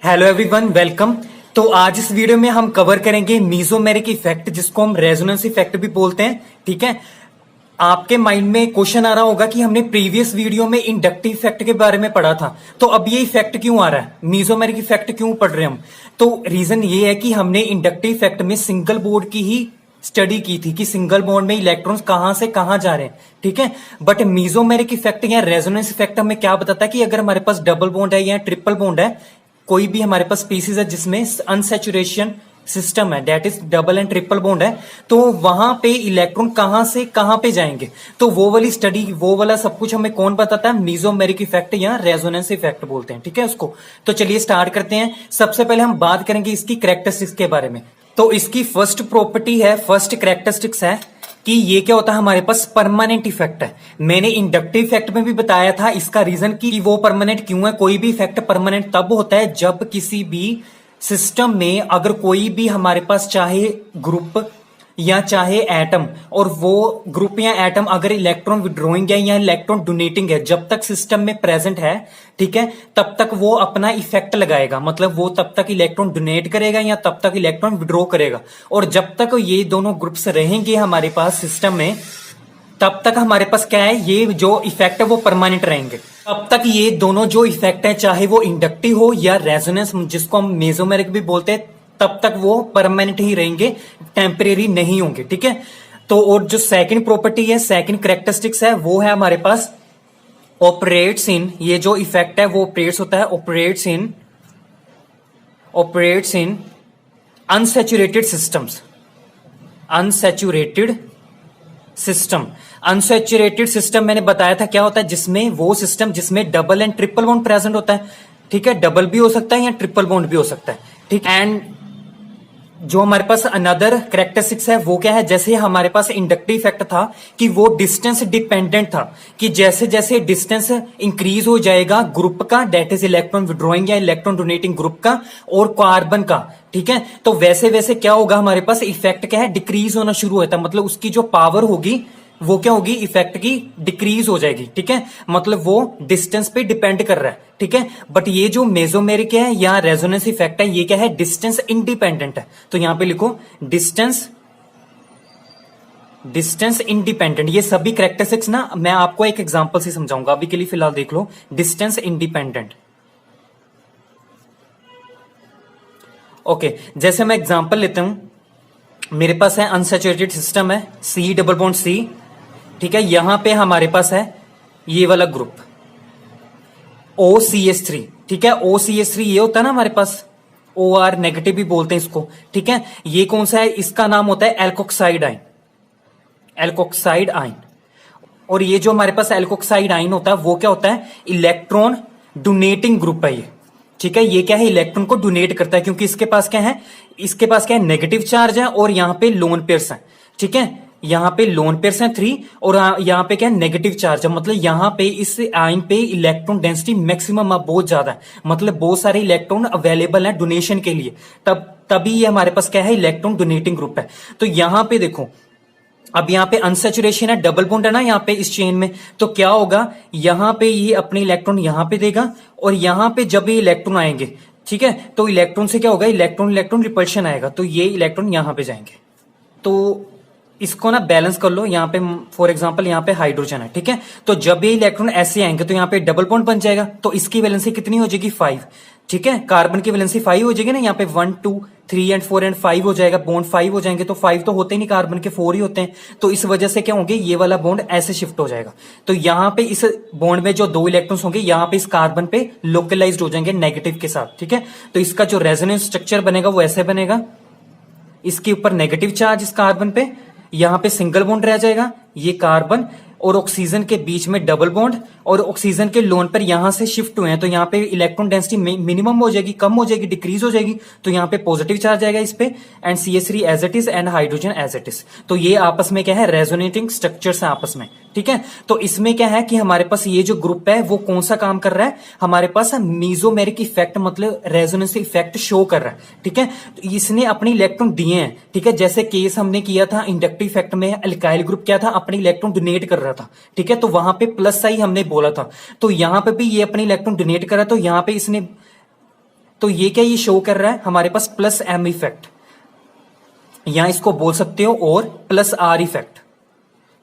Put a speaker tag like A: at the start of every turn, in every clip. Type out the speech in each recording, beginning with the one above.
A: Hello everyone, welcome. तो आज इस वीडियो में हम कवर करेंगे मीजोमेरिक इफेक्ट, जिसको हम रेजोनेंस इफेक्ट भी बोलते हैं। ठीक है, आपके माइंड में क्वेश्चन आ रहा होगा कि हमने प्रीवियस वीडियो में इंडक्टिव इफेक्ट के बारे में पढ़ा था, तो अब ये इफेक्ट क्यों आ रहा है, मीजोमेरिक इफेक्ट क्यों पढ़ रहे हैं हम। तो रीजन ये है कि हमने इंडक्टिव इफेक्ट में सिंगल बॉन्ड की ही स्टडी की थी कि सिंगल बॉन्ड में इलेक्ट्रॉन्स कहां से कहां जा रहे हैं। ठीक है, बट मीजोमेरिक इफेक्ट या रेजोनेंस इफेक्ट हमें क्या बताता है कि अगर हमारे पास डबल बॉन्ड है या ट्रिपल बॉन्ड है, कोई भी हमारे पास स्पीसीज है जिसमें अनसैचुरेशन सिस्टम है, that is double and triple bond है, तो वहां पे इलेक्ट्रॉन कहां से कहां पे जाएंगे। तो वो वाली स्टडी, वो वाला सब कुछ हमें कौन बताता है, मीजोमेरिक इफेक्ट या रेजोनेंस इफेक्ट बोलते हैं। ठीक है उसको। तो चलिए स्टार्ट करते हैं। सबसे पहले हम बात करेंगे इसकी कैरेक्टरिस्टिक्स के बारे में। तो इसकी फर्स्ट प्रॉपर्टी है, फर्स्ट कैरेक्टरिस्टिक्स है कि ये क्या होता है, हमारे पास परमानेंट इफेक्ट है। मैंने इंडक्टिव इफेक्ट में भी बताया था इसका रीजन कि वो परमानेंट क्यों है। कोई भी इफेक्ट परमानेंट तब होता है जब किसी भी सिस्टम में अगर कोई भी हमारे पास चाहे ग्रुप या चाहे एटम, और वो ग्रुप या एटम अगर इलेक्ट्रॉन विड्रॉइंग है या इलेक्ट्रॉन डोनेटिंग है, जब तक सिस्टम में प्रेजेंट है, ठीक है, तब तक वो अपना इफेक्ट लगाएगा। मतलब वो तब तक इलेक्ट्रॉन डोनेट करेगा या तब तक इलेक्ट्रॉन विड्रॉ करेगा। और जब तक ये दोनों ग्रुप्स रहेंगे हमारे पास सिस्टम में, तब तक हमारे पास क्या है, ये जो इफेक्ट है वो परमानेंट रहेंगे। तब तक ये दोनों जो इफेक्ट है, चाहे वो इंडक्टिव हो या रेजोनेंस जिसको हम मेसोमेरिक भी बोलते हैं, तब तक वो परमानेंट ही रहेंगे, टेम्परेरी नहीं होंगे। ठीक है। तो और जो सेकंड प्रॉपर्टी है, सेकंड कैरेक्टरिस्टिक्स है, वो है हमारे पास ऑपरेट्स इन, ये जो इफेक्ट है वो ऑपरेट्स होता है, operates in unsaturated systems. Unsaturated system मैंने बताया था क्या होता है, जिसमें वो सिस्टम जिसमें double and triple bond present होता है। ठीक है, डबल भी हो सकता है या ट्रिपल बॉन्ड भी हो सकता है। ठीक, एंड जो हमारे पास अनदर कैरेक्टरिस्टिक्स है वो क्या है, जैसे हमारे पास इंडक्टिव इफेक्ट था कि वो डिस्टेंस डिपेंडेंट था, कि जैसे जैसे डिस्टेंस इंक्रीज हो जाएगा ग्रुप का, दैट इज इलेक्ट्रॉन विड्रॉइंग या इलेक्ट्रॉन डोनेटिंग ग्रुप का और कार्बन का, ठीक है, तो वैसे वैसे क्या होगा, हमारे पास इफेक्ट क्या है, डिक्रीज होना शुरू होता है। मतलब उसकी जो पावर होगी वो क्या होगी, इफेक्ट की डिक्रीज हो जाएगी। ठीक है, मतलब वो डिस्टेंस पे डिपेंड कर रहा है। ठीक है, बट ये जो मेसोमेरिक है या रेजोनेंस इफेक्ट है, ये क्या है, डिस्टेंस इंडिपेंडेंट है। तो यहां पे लिखो डिस्टेंस इंडिपेंडेंट। ये सभी कैरेक्टरिस्टिक्स ना मैं आपको एक एग्जांपल से समझाऊंगा, अभी के लिए फिलहाल देख लो। Distance independent, okay. जैसे मैं एग्जांपल लेता हूं, मेरे पास है अनसैचुरेटेड सिस्टम है, सी डबल बॉन्ड सी। ठीक है, यहां पे हमारे पास है ये वाला ग्रुप OCH3। ठीक है, OCH3 ये होता है ना हमारे पास, OR नेगेटिव भी बोलते हैं इसको। ठीक है, ये कौन सा है, इसका नाम होता है एल्कोक्साइड आयन। और ये जो हमारे पास एल्कोक्साइड आयन होता है वो क्या होता है, इलेक्ट्रॉन डोनेटिंग ग्रुप है ये। ठीक है, ये क्या है, इलेक्ट्रॉन को डोनेट करता है, क्योंकि इसके पास क्या है, नेगेटिव चार्ज है और यहां पे लोन पेयर्स है। ठीक है, यहां पे लोन पेयर्स हैं 3 और यहां पे क्या है, नेगेटिव चार्ज है। मतलब यहां पे इस आयन पे इलेक्ट्रॉन डेंसिटी मैक्सिमम बहुत ज्यादा है, मतलब बहुत सारे इलेक्ट्रॉन अवेलेबल है डोनेशन के लिए, तभी ये हमारे पास क्या है, इलेक्ट्रॉन डोनेटिंग ग्रुप है। तो यहां पे देखो, अब यहां पे अनसैचुरेशन है, डबल बॉन्ड है ना यहाँ पे इस चेन में, तो क्या होगा, यहां पे ये अपने इलेक्ट्रॉन यहां पे देगा और यहां पे जब ये इलेक्ट्रॉन आएंगे, ठीक है, तो इलेक्ट्रॉन से क्या होगा, इलेक्ट्रॉन रिपल्शन आएगा, तो ये इलेक्ट्रॉन यहां पे जाएंगे। तो इसको ना बैलेंस कर लो, यहाँ पे फॉर एग्जांपल यहाँ पे हाइड्रोजन है। ठीक है, तो जब ये इलेक्ट्रॉन ऐसे आएंगे तो यहाँ पे डबल बॉन्ड बन जाएगा, तो इसकी वैलेंसी कितनी हो जाएगी, 5। ठीक है, कार्बन की वैलेंसी 5 हो जाएगी ना, यहाँ पे 1 2 3 एंड 4 एंड 5 हो जाएगा, बॉन्ड 5 हो जाएंगे, तो 5 तो होते ही नहीं, कार्बन के 4 ही होते हैं, तो इस वजह से क्या होंगे, ये वाला बॉन्ड ऐसे शिफ्ट हो जाएगा। तो यहाँ पे इस बॉन्ड में जो 2 इलेक्ट्रॉन्स होंगे, यहाँ पे इस कार्बन पे लोकलाइज्ड हो जाएंगे नेगेटिव के साथ। ठीक है, तो इसका जो रेजोनेंस स्ट्रक्चर बनेगा वो ऐसे बनेगा, इसके ऊपर नेगेटिव चार्ज इस कार्बन पे, यहां पे सिंगल बॉन्ड रह जाएगा, ये कार्बन और ऑक्सीजन के बीच में डबल बॉन्ड, और ऑक्सीजन के लोन पर यहां से शिफ्ट हुए हैं, तो यहां पे इलेक्ट्रॉन डेंसिटी मिनिमम हो जाएगी, कम हो जाएगी, डिक्रीज हो जाएगी, तो यहां पे पॉजिटिव चार्ज आएगा इस पे, and CH3 as it is and hydrogen as it is. तो ये आपस में क्या है, रेजोनेटिंग स्ट्रक्चर्स है आपस में। ठीक है, तो इसमें क्या है कि हमारे पास ये जो ग्रुप है वो कौन सा काम कर रहा है, हमारे पास मीजोमेरिक इफेक्ट, मतलब रेजोनेंस इफेक्ट शो कर रहा है। ठीक है, तो इसने अपने इलेक्ट्रॉन दिए हैं। ठीक है, जैसे केस हमने किया था इंडक्टिव इफेक्ट में, अल्काइल ग्रुप क्या था, अपने इलेक्ट्रॉन डोनेट कर रहा था। ठीक है, तो वहां पे प्लस साइन हमने बोला था, तो यहां पे भी ये अपने इलेक्ट्रॉन डोनेट कर रहा है, तो यहां पे इसने तो ये क्या, ये शो कर रहा है हमारे पास प्लस एम इफेक्ट, या इसको बोल सकते हो और प्लस आर इफेक्ट।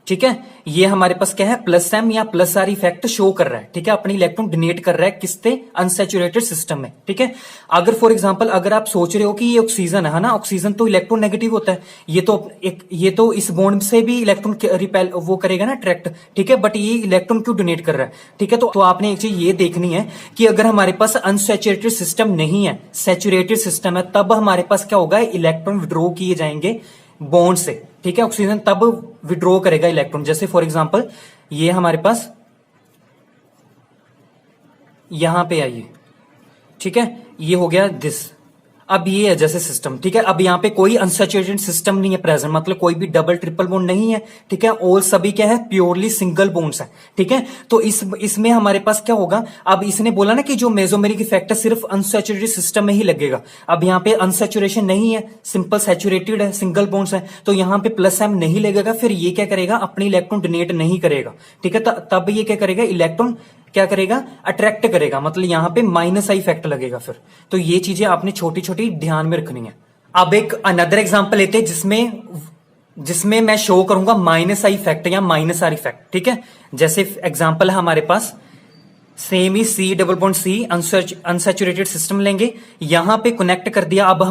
A: ठीक है, ये हमारे पास क्या है, प्लस एम या प्लस आर इफेक्ट शो कर रहा है। ठीक है, अपनी इलेक्ट्रॉन डोनेट कर रहा है किससे, अनसैचुरेटेड सिस्टम में। ठीक है, अगर फॉर एग्जांपल अगर आप सोच रहे हो कि ये ऑक्सीजन है ना, ऑक्सीजन तो इलेक्ट्रॉन नेगेटिव होता है, ये तो इस बॉन्ड से भी इलेक्ट्रॉन रिपेल वो करेगा ना, अट्रैक्ट। ठीक है, बट ये इलेक्ट्रॉन क्यों डोनेट कर रहा है। ठीक है, तो आपने एक चीज ये देखनी है कि अगर हमारे पास अनसैचुरेटेड सिस्टम नहीं है, सैचुरेटेड सिस्टम है, तब हमारे पास क्या होगा, इलेक्ट्रॉन विड्रॉ किए जाएंगे बॉन्ड से। ठीक है, ऑक्सीजन तब विड्रॉ करेगा इलेक्ट्रॉन। जैसे फॉर एग्जांपल ये हमारे पास यहां पे आइए, ठीक है, ये हो गया दिस। अब ये है जैसे सिस्टम। ठीक है, अब यहां पे कोई अनसैचुरेटेड सिस्टम नहीं है प्रेजेंट, मतलब कोई भी डबल ट्रिपल बॉन्ड नहीं है। ठीक है, और सभी क्या है, प्योरली सिंगल बॉन्ड्स है। ठीक है, तो इसमें हमारे पास क्या होगा, अब इसने बोला ना कि जो मेसोमेरिक इफेक्ट है सिर्फ अनसैचुरेटेड सिस्टम में ही लगेगा। अब यहाँ पे अनसैचुरेशन नहीं है, सिंपल सैचुरेटेड है, सिंगल बॉन्ड्स है, तो यहाँ पे प्लस एम नहीं लगेगा। फिर ये क्या करेगा, अपनी इलेक्ट्रॉन डोनेट नहीं करेगा। ठीक है, तब ये क्या करेगा, इलेक्ट्रॉन क्या करेगा, अट्रैक्ट करेगा, मतलब यहां पे माइनस आई इफेक्ट लगेगा फिर। तो ये चीजें आपने छोटी छोटी ध्यान में रखनी है। अब एक अनदर एग्जांपल लेते हैं जिसमें मैं शो करूंगा माइनस आई इफेक्ट या माइनस आर इफेक्ट। ठीक है, जैसे एग्जांपल है हमारे पास सेम ही C double bond C unsaturated system लेंगे, यहां पे कनेक्ट कर दिया। अब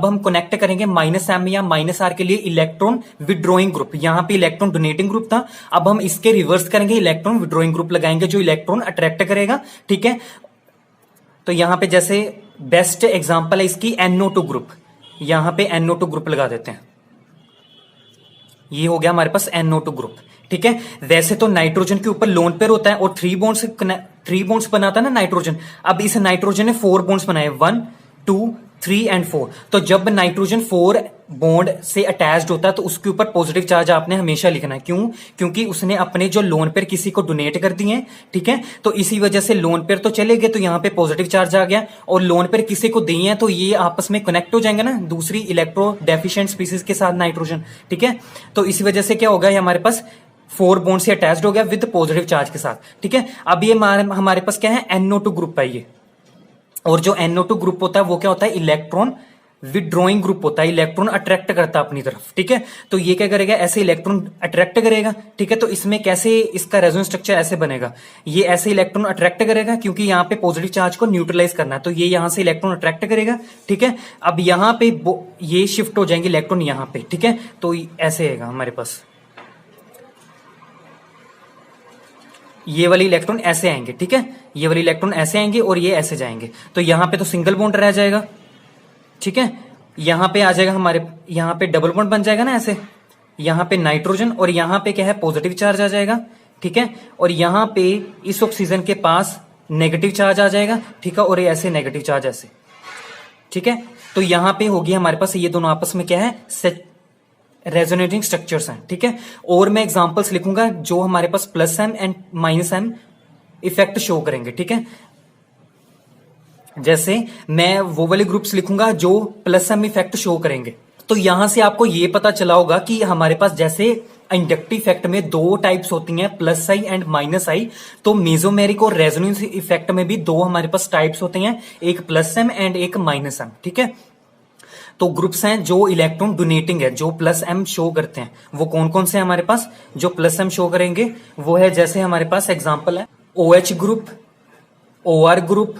A: हम कनेक्ट करेंगे माइनस एम या माइनस आर के लिए इलेक्ट्रॉन विड्रॉइंग ग्रुप। यहां पे इलेक्ट्रॉन डोनेटिंग ग्रुप था, अब हम इसके रिवर्स करेंगे, इलेक्ट्रॉन विड्रॉइंग ग्रुप लगाएंगे जो इलेक्ट्रॉन अट्रैक्ट करेगा। ठीक है, तो यहां पे जैसे बेस्ट एग्जांपल है इसकी NO2 ग्रुप, यहां पे NO2 ग्रुप लगा देते हैं। ये हो गया हमारे पास NO2 ग्रुप। ठीक है, वैसे तो नाइट्रोजन के ऊपर लोन पेयर होता है और थ्री बॉन्ड्स बनाता है ना नाइट्रोजन। अब इस नाइट्रोजन ने 4 बॉन्ड्स बनाए, 1 2 3 एंड 4। तो जब नाइट्रोजन 4 बॉन्ड से अटैच्ड होता है तो उसके ऊपर पॉजिटिव चार्ज आपने हमेशा लिखना है। क्यों, क्योंकि उसने अपने जो लोन पेयर किसी को डोनेट कर दिए हैं। ठीक है, तो इसी वजह से लोन पेयर तो चले गए, तो यहां पे पॉजिटिव चार्ज आ गया, और लोन पेयर किसी को दिए हैं तो ये आपस में कनेक्ट हो जाएंगे ना दूसरी इलेक्ट्रो डेफिशिएंट स्पीसीज के साथ नाइट्रोजन। ठीक है, तो इसी वजह से क्या होगा, हमारे पास 4 बॉन्ड से अटैच्ड हो गया विद पॉजिटिव चार्ज के साथ। ठीक है, अब ये हमारे पास क्या है, NO2 ग्रुप है ये। और जो NO2 ग्रुप होता है वो क्या होता है, इलेक्ट्रॉन विड्रॉइंग ग्रुप होता है, इलेक्ट्रॉन अट्रैक्ट करता है अपनी तरफ। ठीक है, तो ये क्या करेगा, ऐसे इलेक्ट्रॉन अट्रैक्ट करेगा। ठीक है, तो इसमें कैसे इसका रेजोनेंस स्ट्रक्चर ऐसे बनेगा, ये ऐसे इलेक्ट्रॉन अट्रैक्ट करेगा क्योंकि यहाँ पे पॉजिटिव चार्ज को न्यूट्रलाइज करना है, तो ये यहां से इलेक्ट्रॉन अट्रैक्ट करेगा। ठीक है, अब यहाँ पे ये शिफ्ट हो जाएंगे इलेक्ट्रॉन यहाँ पे। ठीक है, तो ऐसे आएगा हमारे पास, ये वाले इलेक्ट्रॉन ऐसे आएंगे। ठीक है, ये वाले इलेक्ट्रॉन ऐसे आएंगे और ये ऐसे जाएंगे, तो यहां पे तो सिंगल बॉन्ड रह जाएगा। ठीक है, यहां पे आ जाएगा हमारे, यहां पे डबल बॉन्ड बन जाएगा ना ऐसे, यहां पे नाइट्रोजन और यहां पे क्या है, पॉजिटिव चार्ज आ जाएगा। ठीक है, और यहां पे इस ऑक्सीजन के पास नेगेटिव चार्ज आ जाएगा। ठीक है, और ये ऐसे नेगेटिव चार्ज ऐसे। ठीक है, तो यहां पे होगी हमारे पास ये दोनों आपस में क्या है, रेजोनेटिंग स्ट्रक्चर्स हैं। ठीक है, और मैं एग्जांपल्स लिखूंगा जो हमारे पास plus M and minus M effect show करेंगे। ठीक है, जैसे मैं वो वाले ग्रुप्स लिखूंगा जो प्लस एम इफेक्ट शो करेंगे। तो यहां से आपको ये पता चला होगा कि हमारे पास जैसे इंडक्टिव इफेक्ट में 2 टाइप्स होती हैं, प्लस आई एंड माइनस आई, तो मेसोमेरिक और रेजोनेंस इफेक्ट में भी 2 हमारे पास टाइप्स होते हैं, एक प्लस एम एंड एक माइनस एम। ठीक है, तो ग्रुप्स हैं जो इलेक्ट्रॉन डोनेटिंग है, जो प्लस एम शो करते हैं, वो कौन कौन से हैं हमारे पास, जो प्लस एम शो करेंगे वो है, जैसे हमारे पास एग्जांपल है OH group, OR group,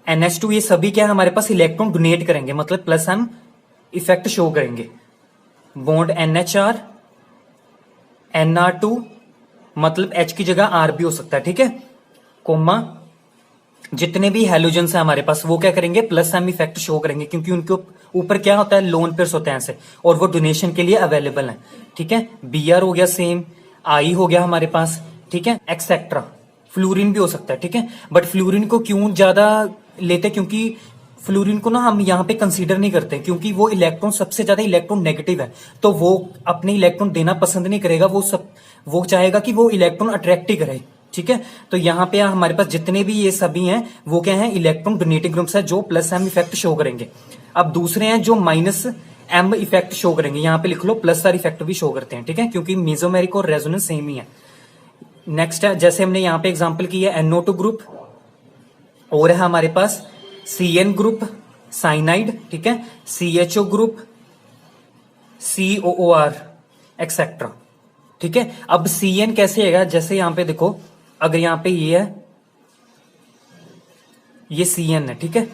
A: NH2, ये सभी क्या है हमारे पास इलेक्ट्रॉन डोनेट करेंगे, मतलब प्लस एम इफेक्ट शो करेंगे। बॉन्ड NHR, NR2, मतलब H की जगह R भी हो सकता है। ठीक है, कोमा जितने भी हैलोजेंस है हमारे पास वो क्या करेंगे, प्लस एम इफेक्ट शो करेंगे, क्योंकि उनके ऊपर क्या होता है, लोन पेयर्स होते हैं ऐसे, और वो डोनेशन के लिए अवेलेबल हैं। ठीक है, Br हो गया सेम, I हो गया हमारे पास। ठीक है, एक्सेट्रा, फ्लोरीन भी हो सकता है। ठीक है, बट फ्लोरीन को क्यों ज्यादा लेते, क्योंकि फ्लोरीन को ना हम यहाँ पे कंसीडर नहीं करते, क्योंकि वो इलेक्ट्रॉन सबसे ज्यादा इलेक्ट्रॉन नेगेटिव है, तो वो अपने इलेक्ट्रॉन देना पसंद नहीं करेगा, वो चाहेगा कि वो इलेक्ट्रॉन अट्रैक्ट ही करे। ठीक है, तो यहाँ पे हमारे पास जितने भी ये सभी हैं वो क्या है, इलेक्ट्रॉन डोनेटिंग ग्रुप्स है जो प्लस एम इफेक्ट शो करेंगे। अब दूसरे हैं जो माइनस एम इफेक्ट शो करेंगे, यहाँ पे लिख लो प्लस आर इफेक्ट भी शो करते हैं। ठीक है, क्योंकि मेसोमेरिक और रेजोनेंस सेम ही है। नेक्स्ट है, जैसे हमने यहाँ पे एग्जांपल की है NO2 ग्रुप, और है हमारे पास CN ग्रुप साइनाइड, ठीक है, CHO ग्रुप, COOR एक्सेट्रा, ठीक है। अब CN कैसे आएगा, जैसे यहां पे देखो, अगर यहां पे ये है, ये CN है, ठीक है,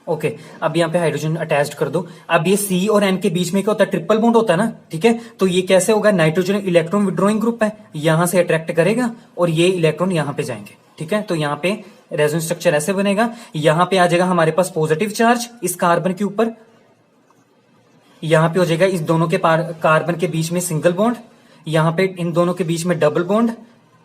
A: ओके। अब यहां पे हाइड्रोजन अटैच्ड कर दो। अब ये C और N के बीच में क्या होता है, ट्रिपल बॉन्ड होता है ना, ठीक है। तो ये कैसे होगा, नाइट्रोजन इलेक्ट्रॉन विड्रॉइंग ग्रुप है, यहां से अट्रैक्ट करेगा और ये इलेक्ट्रॉन यहां पे जाएंगे, ठीक है। तो यहां पे रेजोनेंस स्ट्रक्चर ऐसे बनेगा, यहां पे आ जाएगा हमारे पास पॉजिटिव चार्ज इस कार्बन के ऊपर, यहां पे हो जाएगा इस दोनों के कार्बन के बीच में सिंगल बॉन्ड, यहां पे इन दोनों के बीच में डबल बॉन्ड,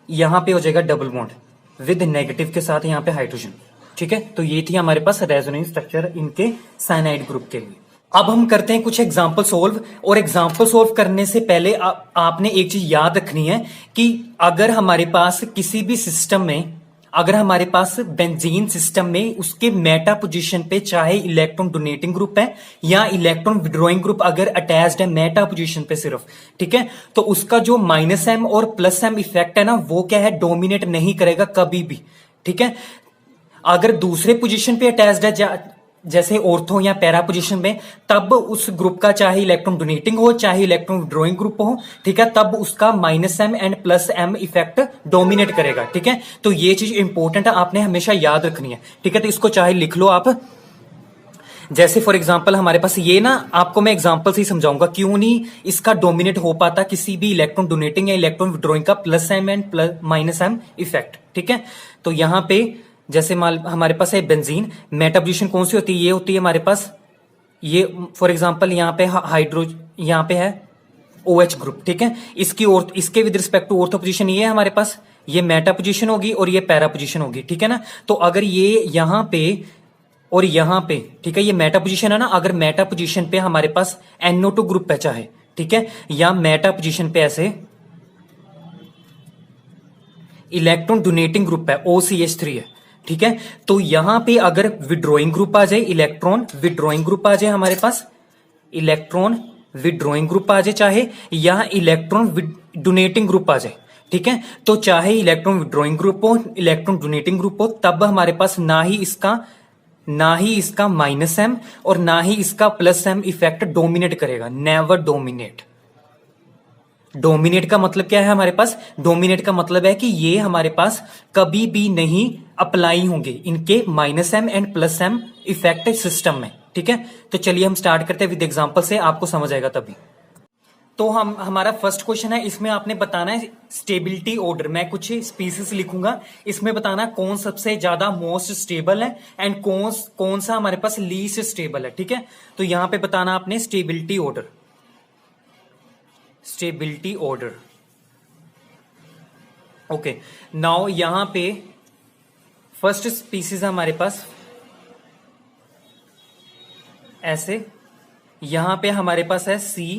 A: यहां पे हो जाएगा डबल बॉन्ड विद नेगेटिव के साथ यहां पे हाइड्रोजन, ठीक है। तो ये थी हमारे पास रेजोनेंस स्ट्रक्चर इनके साइनाइड ग्रुप के लिए। अब हम करते हैं कुछ एग्जाम्पल सोल्व, और एग्जाम्पल सोल्व करने से पहले आपने एक चीज याद रखनी है कि अगर हमारे पास किसी भी सिस्टम में, अगर हमारे पास बेंजीन सिस्टम में उसके मेटा पोजीशन पे चाहे इलेक्ट्रॉन डोनेटिंग ग्रुप है या इलेक्ट्रॉन विड्रॉइंग ग्रुप अगर अटैच्ड है मेटा पोजीशन पे सिर्फ, ठीक है, तो उसका जो -m और +m इफेक्ट है ना, वो क्या है, डोमिनेट नहीं करेगा कभी भी, ठीक है। अगर दूसरे पोजीशन पे अटैच्ड है जैसे ऑर्थो या पैरा पोजीशन में, तब उस ग्रुप का चाहे इलेक्ट्रॉन डोनेटिंग हो चाहे इलेक्ट्रॉन विड्रॉइंग ग्रुप हो, ठीक है, तब उसका -m and +m effect dominate करेगा, ठीक है। तो ये चीज इंपॉर्टेंट है, आपने हमेशा याद रखनी है, ठीक है। तो इसको चाहे लिख लो आप, जैसे फॉर एग्जांपल हमारे पास ये ना, आपको मैं एग्जांपल से ही समझाऊंगा क्यों नहीं इसका डोमिनेट हो पाता किसी भी इलेक्ट्रॉन डोनेटिंग या इलेक्ट्रॉन विड्रॉइंग का +m एंड -m इफेक्ट, ठीक है। तो यहां पे जैसे हमारे पास है बेंजीन, मेटा पोजीशन कौन सी होती है, ये होती है हमारे पास, ये फॉर एग्जांपल यहां पे यहां पे है OH ग्रुप, ठीक है। इसके with respect to ortho position ये है हमारे पास, ये मेटा पोजीशन होगी और ये पैरा पोजीशन होगी, ठीक है ना। तो अगर ये यहां पे और यहां पे, ठीक है, ये मेटा पोजीशन है ना, अगर मेटा पोजीशन पे हमारे पास NO2 ग्रुप है चाहे, ठीक है, या मेटा पोजीशन पे ऐसे इलेक्ट्रॉन डोनेटिंग ग्रुप है OCH3 है, ठीक है। तो यहां पे अगर विड्रॉइंग ग्रुप आ जाए, इलेक्ट्रॉन विड्रॉइंग ग्रुप आ जाए हमारे पास, इलेक्ट्रॉन विड्रॉइंग ग्रुप आ जाए चाहे, या इलेक्ट्रॉन डोनेटिंग ग्रुप आ जाए, ठीक है, तो चाहे इलेक्ट्रॉन विड्रॉइंग ग्रुप हो इलेक्ट्रॉन डोनेटिंग ग्रुप हो, तब हमारे पास ना ही इसका -m और ना ही इसका +m इफेक्ट डोमिनेट करेगा, नेवर डोमिनेट। डोमिनेट का मतलब क्या है हमारे पास, डोमिनेट का मतलब है कि ये हमारे पास कभी भी नहीं अप्लाई होंगे इनके -m and +m effect system में, ठीक है। तो चलिए हम स्टार्ट करते हैं विद एग्जांपल से, आपको समझ आएगा तभी। तो हमारा फर्स्ट क्वेश्चन है, इसमें आपने बताना है स्टेबिलिटी ऑर्डर, मैं कुछ स्पीसीज लिखूंगा, इसमें बताना कौन सबसे ज्यादा मोस्ट स्टेबल है एंड कौन सा हमारे पास लीस्ट स्टेबल है, ठीक है। तो यहां पे बताना आपने stability order, stability order, okay. Now यहां पे फर्स्ट स्पीसीज है हमारे पास ऐसे, यहां पे हमारे पास है C,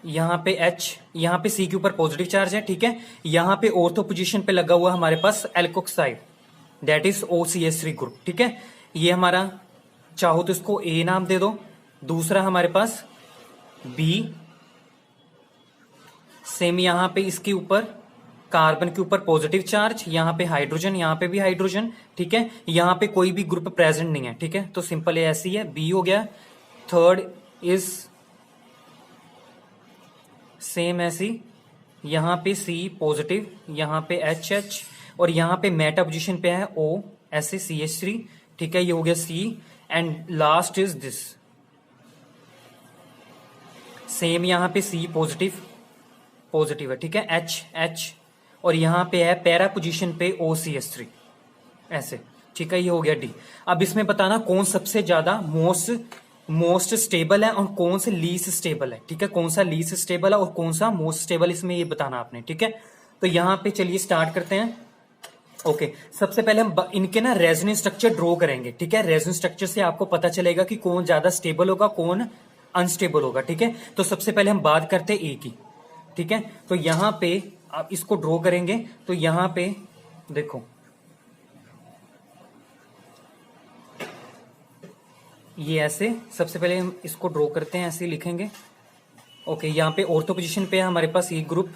A: यहां पे H, यहां पे C के ऊपर पॉजिटिव चार्ज है, ठीक है। यहां पे ऑर्थो पोजीशन पे लगा हुआ हमारे पास alkoxide, that is OCH3 group, ठीक है। ये हमारा, चाहो तो इसको A नाम दे दो, दूसरा हमारे पास B, सेम यहां पे इसके ऊपर कार्बन के ऊपर पॉजिटिव चार्ज, यहां पे हाइड्रोजन, यहां पे भी हाइड्रोजन, ठीक है। यहां पे कोई भी ग्रुप प्रेजेंट नहीं है, ठीक है। तो सिंपल ऐसी है, B हो गया। थर्ड इज सेम ऐसी, यहां पे C पॉजिटिव, यहां पे HH, और यहां पे मेटा पोजीशन पे है O ऐसे CH3, ठीक है, ये हो गया C। And last is this, same यहां पे C पॉजिटिव है, ठीक है, H, और यहां पे है पैरा पोजीशन पे OCH3 ऐसे, ठीक है, ये हो गया D। अब इसमें बताना कौन सबसे ज्यादा मोस्ट स्टेबल है और कौन से लीस्ट स्टेबल है, ठीक है, कौन सा लीस्ट स्टेबल है और कौन सा मोस्ट स्टेबल, इसमें ये बताना आपने, ठीक है। तो यहां पे चलिए स्टार्ट करते हैं, ओके। सबसे पहले हम इनके ना रेजोनेंस स्ट्रक्चर ड्रॉ करेंगे, ठीक है। रेजोनेंस स्ट्रक्चर से आपको पता चलेगा कि कौन ज्यादा स्टेबल होगा कौन अनस्टेबल होगा, ठीक है। तो सबसे पहले हम बात करते हैं ए की, ठीक है। तो यहां पे आप इसको ड्रॉ करेंगे, तो यहां पे देखो ये ऐसे, सबसे पहले हम इसको ड्रॉ करते हैं, ऐसे लिखेंगे, ओके। यहां पे ऑर्थो पोजीशन पे है हमारे पास E ग्रुप,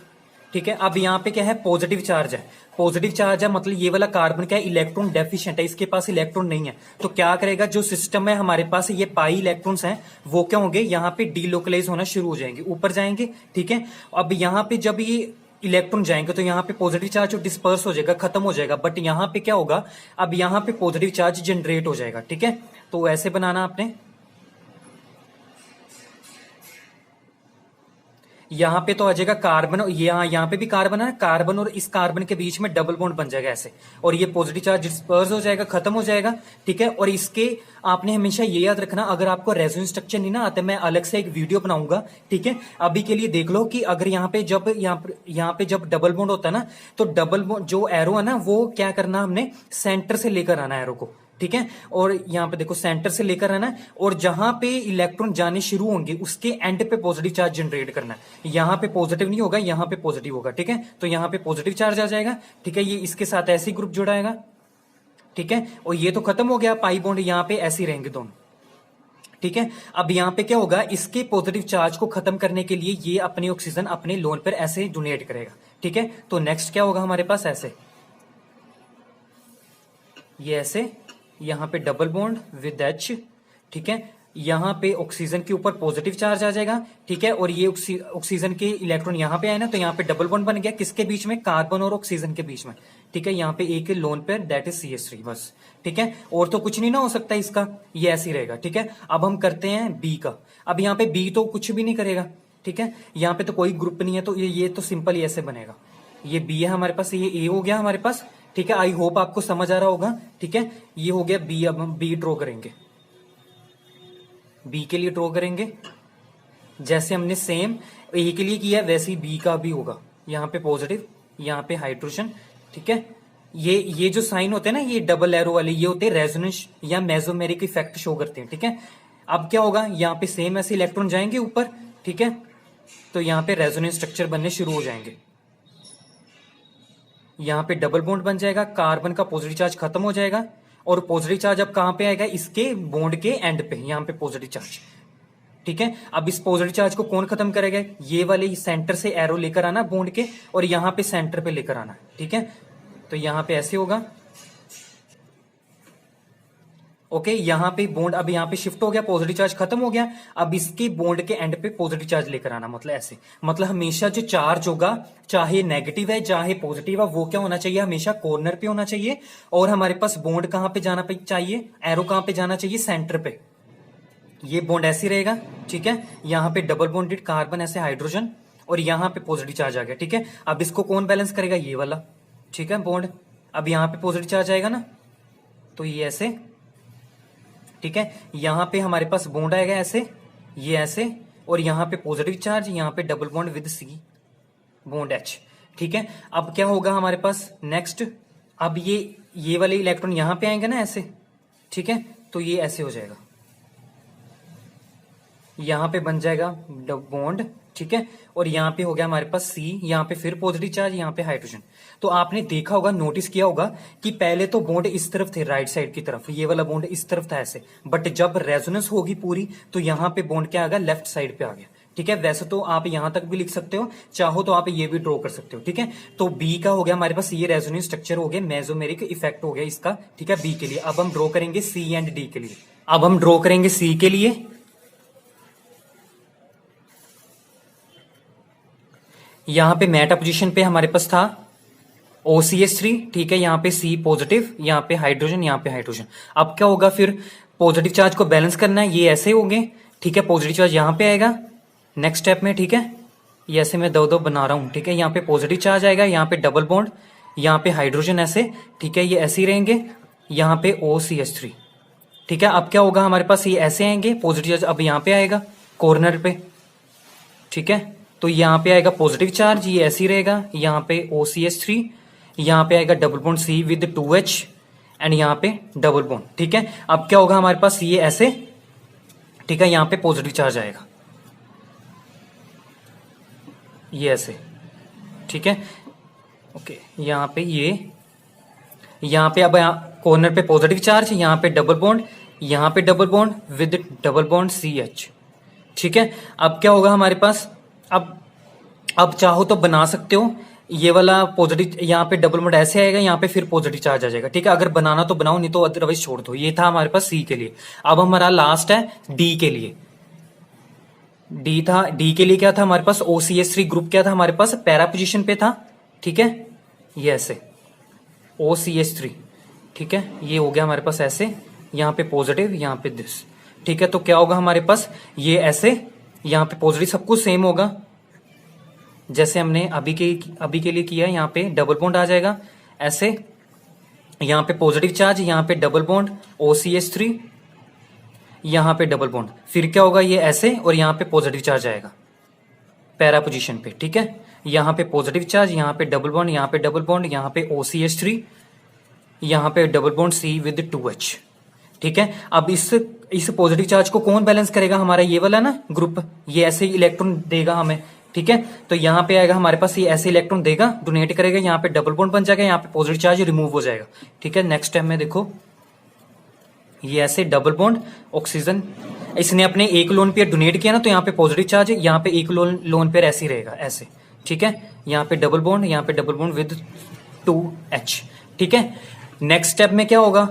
A: ठीक है। अब यहाँ पे क्या है, पॉजिटिव चार्ज है। पॉजिटिव चार्ज है मतलब ये वाला कार्बन क्या है, इलेक्ट्रॉन डेफिशिएंट है, इसके पास इलेक्ट्रॉन नहीं है। तो क्या करेगा, जो सिस्टम है हमारे पास ये पाई इलेक्ट्रॉन्स हैं, वो क्या होंगे, यहाँ पे डीलोकलाइज होना शुरू हो जाएंगे, ऊपर जाएंगे। ठीक है। अब यहाँ पे जब ये इलेक्ट्रॉन जाएंगे तो यहाँ पे पॉजिटिव चार्ज डिस्पर्स हो जाएगा, खत्म हो जाएगा। बट यहाँ पे क्या होगा, अब यहाँ पे पॉजिटिव चार्ज जनरेट हो जाएगा। ठीक है। तो ऐसे बनाना आपने, यहाँ पे तो आ जाएगा कार्बन, यहाँ पे भी कार्बन है, कार्बन और इस कार्बन के बीच में डबल बॉन्ड बन जाएगा ऐसे, और ये पॉजिटिव चार्ज डिस्पर्स हो जाएगा, खत्म हो जाएगा। ठीक है। और इसके आपने हमेशा ये याद रखना, अगर आपको रेजोनेंस स्ट्रक्चर नहीं ना आता, मैं अलग से एक वीडियो बनाऊंगा। ठीक है। अभी के लिए देख लो कि अगर यहाँ पे जब डबल बॉन्ड होता है ना, तो डबल बॉन्ड जो एरो है ना, वो क्या करना, हमने सेंटर से लेकर आना एरो को। ठीक है। और यहाँ पे देखो सेंटर से लेकर आना है, और जहां पे इलेक्ट्रॉन जाने शुरू होंगे उसके एंड पे पॉजिटिव चार्ज जनरेट करना है। यहाँ पे पॉजिटिव नहीं होगा, यहाँ पे पॉजिटिव होगा। ठीक है। तो यहाँ पे पॉजिटिव चार्ज आ जाएगा। ठीक है। ये इसके साथ ऐसे ग्रुप जुड़ाएगा। ठीक है। और ये तो खत्म हो गया, पाई बॉन्ड यहाँ पे ऐसे रहेंगे दोनों। ठीक है। अब यहाँ पे क्या होगा, इसके पॉजिटिव चार्ज को खत्म करने के लिए ये अपने ऑक्सीजन अपने लोन पर ऐसे डोनेट करेगा। ठीक है। तो नेक्स्ट क्या होगा हमारे पास, ऐसे, ये ऐसे, यहाँ पे डबल बॉन्ड विद H। ठीक है। यहाँ पे ऑक्सीजन के ऊपर पॉजिटिव चार्ज आ जाएगा। ठीक है। और ये ऑक्सीजन के इलेक्ट्रॉन यहाँ पे आए ना, तो यहाँ पे डबल बॉन्ड बन गया, किसके बीच में, कार्बन और ऑक्सीजन के बीच में। ठीक है। यहाँ पे एक lone pair, that is CH3 बस। ठीक है। और तो कुछ नहीं ना हो सकता इसका, ये ऐसे ही रहेगा। ठीक है। अब हम करते हैं बी का। अब यहाँ पे बी तो कुछ भी नहीं करेगा। ठीक है। यहाँ पे तो कोई ग्रुप नहीं है, तो ये तो सिंपल ही ऐसे बनेगा। ये बी है हमारे पास, ये ए हो गया हमारे पास। ठीक है। आई होप आपको समझ आ रहा होगा। ठीक है। ये हो गया बी। अब हम बी ड्रॉ करेंगे, बी के लिए ड्रॉ करेंगे, जैसे हमने सेम ए के लिए किया वैसे ही बी का भी होगा। यहाँ पे पॉजिटिव, यहाँ पे हाइड्रोजन। ठीक है। ये जो साइन होते हैं ना, ये डबल एरो वाले, ये होते हैं रेजोनेंस या मेसोमेरिक इफेक्ट शो करते हैं। ठीक है। अब क्या होगा, यहाँ पे सेम ऐसे इलेक्ट्रॉन जाएंगे ऊपर। ठीक है। तो यहाँ पे रेजोनेंस स्ट्रक्चर बनने शुरू हो जाएंगे, यहाँ पे डबल बॉन्ड बन जाएगा, कार्बन का पॉजिटिव चार्ज खत्म हो जाएगा, और पॉजिटिव चार्ज अब कहां पे आएगा, इसके बॉन्ड के एंड पे, यहाँ पे पॉजिटिव चार्ज। ठीक है। अब इस पॉजिटिव चार्ज को कौन खत्म करेगा, ये वाले सेंटर से एरो लेकर आना बॉन्ड के, और यहाँ पे सेंटर पे लेकर आना। ठीक है। तो यहाँ पे ऐसे होगा। ओके। यहाँ पे बॉन्ड अब यहाँ पे शिफ्ट हो गया, पॉजिटिव चार्ज खत्म हो गया। अब इसके बॉन्ड के एंड पे पॉजिटिव चार्ज लेकर आना, मतलब ऐसे। मतलब हमेशा जो चार्ज होगा, चाहे नेगेटिव है चाहे पॉजिटिव है, वो क्या होना चाहिए, हमेशा कॉर्नर पे होना चाहिए। और हमारे पास बॉन्ड कहां पे जाना चाहिए, एरो कहां पे जाना चाहिए, सेंटर पे। ये बॉन्ड ऐसे रहेगा। ठीक है। यहाँ पे डबल बॉन्डेड कार्बन, ऐसे हाइड्रोजन, और यहाँ पे पॉजिटिव चार्ज आ गया। ठीक है। अब इसको कौन बैलेंस करेगा, ये वाला। ठीक है, बॉन्ड। अब यहाँ पे पॉजिटिव चार्ज आएगा ना, तो ये ऐसे। ठीक है। यहाँ पे हमारे पास बॉन्ड आएगा ऐसे, ये ऐसे, और यहाँ पे पॉजिटिव चार्ज, यहाँ पे double bond with C bond H। ठीक है। अब क्या होगा हमारे पास नेक्स्ट, अब ये वाले इलेक्ट्रॉन यहाँ पे आएंगे ना ऐसे। ठीक है। तो ये ऐसे हो जाएगा, यहाँ पे बन जाएगा बॉन्ड। ठीक है। और यहाँ पे हो गया हमारे पास C, यहाँ पे फिर पॉजिटिव चार्ज, यहाँ पे हाइड्रोजन। तो आपने देखा होगा, नोटिस किया होगा कि पहले तो बॉन्ड इस तरफ थे, राइट साइड की तरफ, ये वाला बॉन्ड इस तरफ था ऐसे। बट जब रेजोनेंस होगी पूरी, तो यहाँ पे बॉन्ड क्या आ गया, लेफ्ट साइड पे आ गया। ठीक है। वैसे तो आप यहां तक भी लिख सकते हो, चाहो तो आप ये भी ड्रॉ कर सकते हो। ठीक है। तो बी का हो गया हमारे पास, ये रेजोनेंस स्ट्रक्चर हो गया, मेसोमेरिक इफेक्ट हो गया इसका। ठीक है, बी के लिए। अब हम ड्रॉ करेंगे सी एंड डी के लिए। अब हम ड्रॉ करेंगे सी के लिए। यहां पे मेटा पोजीशन पे हमारे पास था OCH3। ठीक है। यहाँ पे C पॉजिटिव, यहाँ पे हाइड्रोजन, यहाँ पे हाइड्रोजन। अब क्या होगा फिर, पॉजिटिव चार्ज को बैलेंस करना है, ये ऐसे होंगे। ठीक है। पॉजिटिव चार्ज यहाँ पे आएगा नेक्स्ट स्टेप में। ठीक है। ये ऐसे मैं दो बना रहा हूं। ठीक है। यहाँ पे पॉजिटिव चार्ज आएगा, यहाँ पे डबल बॉन्ड, यहाँ पे हाइड्रोजन ऐसे। ठीक है। ये ऐसे ही रहेंगे, यहाँ पे OCH3। ठीक है। अब क्या होगा हमारे पास, ये ऐसे आएंगे, पॉजिटिव चार्ज अब यहाँ पे आएगा कॉर्नर पे। ठीक है। तो यहाँ पे आएगा पॉजिटिव चार्ज, ये ऐसे ही रहेगा, यहाँ पे OCH3, यहाँ पे आएगा double bond C with 2H, and यहाँ पे डबल बॉन्ड। ठीक है। अब क्या होगा हमारे पास, ये ऐसे। ठीक है। यहाँ पे पॉजिटिव चार्ज आएगा, ये ऐसे। ठीक है। ओके। यहाँ पे यहाँ पे अब कॉर्नर पे पॉजिटिव चार्ज, यहाँ पे डबल बॉन्ड, यहाँ पे double bond with double bond CH। ठीक है। अब क्या होगा हमारे पास, अब अब चाहो तो बना सकते हो, ये वाला पॉजिटिव यहाँ पे डबल बॉन्ड ऐसे आएगा, यहाँ पे फिर पॉजिटिव चार्ज आ जाएगा, ठीक है। अगर बनाना तो बनाओ, नहीं तो अदरवाइज छोड़ दो। ये था हमारे पास सी के लिए। अब हमारा लास्ट है डी के लिए। डी था, डी के लिए क्या था हमारे पास, OCH3 ग्रुप क्या था हमारे पास, पैरा पोजीशन पे था, ठीक है। ये ऐसे OCH3, ठीक है, ये हो गया हमारे पास ऐसे, यहाँ पे पॉजिटिव, यहाँ पे दिस, ठीक है। तो क्या होगा हमारे पास, ये ऐसे, यहाँ पे पॉजिटिव, सब कुछ सेम होगा जैसे हमने अभी के लिए किया है। यहाँ पे डबल बॉन्ड आ जाएगा ऐसे, यहाँ पे पॉजिटिव चार्ज, यहाँ पे डबल बॉन्ड OCH3, यहाँ पे डबल बॉन्ड, फिर क्या होगा, ये ऐसे, और यहाँ पे पॉजिटिव चार्ज आएगा पैरा पोजीशन पे, ठीक है। यहाँ पे पॉजिटिव चार्ज, यहाँ पे डबल बॉन्ड, यहाँ पे डबल बॉन्ड, यहाँ पे OCH3, यहाँ पे double bond C with 2H, ठीक है। अब इस पॉजिटिव चार्ज को कौन बैलेंस करेगा, हमारा ये वाला ना ग्रुप, ये ऐसे इलेक्ट्रॉन देगा हमें, ठीक है। तो यहाँ पे आएगा हमारे पास, ये ऐसे इलेक्ट्रॉन देगा, डोनेट करेगा, यहाँ पे डबल बॉन्ड बन जाएगा, यहाँ पे पॉजिटिव चार्ज रिमूव हो जाएगा, ठीक है। नेक्स्ट टाइम में देखो, ये ऐसे डबल बॉन्ड ऑक्सीजन, इसने अपने एक लोन पेयर डोनेट किया ना, तो यहाँ पे पॉजिटिव चार्ज, यहाँ पे एक लोन पेयर ऐसे ही रहेगा ऐसे, ठीक है। यहाँ पे डबल बॉन्ड, यहाँ पे डबल बॉन्ड विद 2H, ठीक है। नेक्स्ट स्टेप में क्या होगा,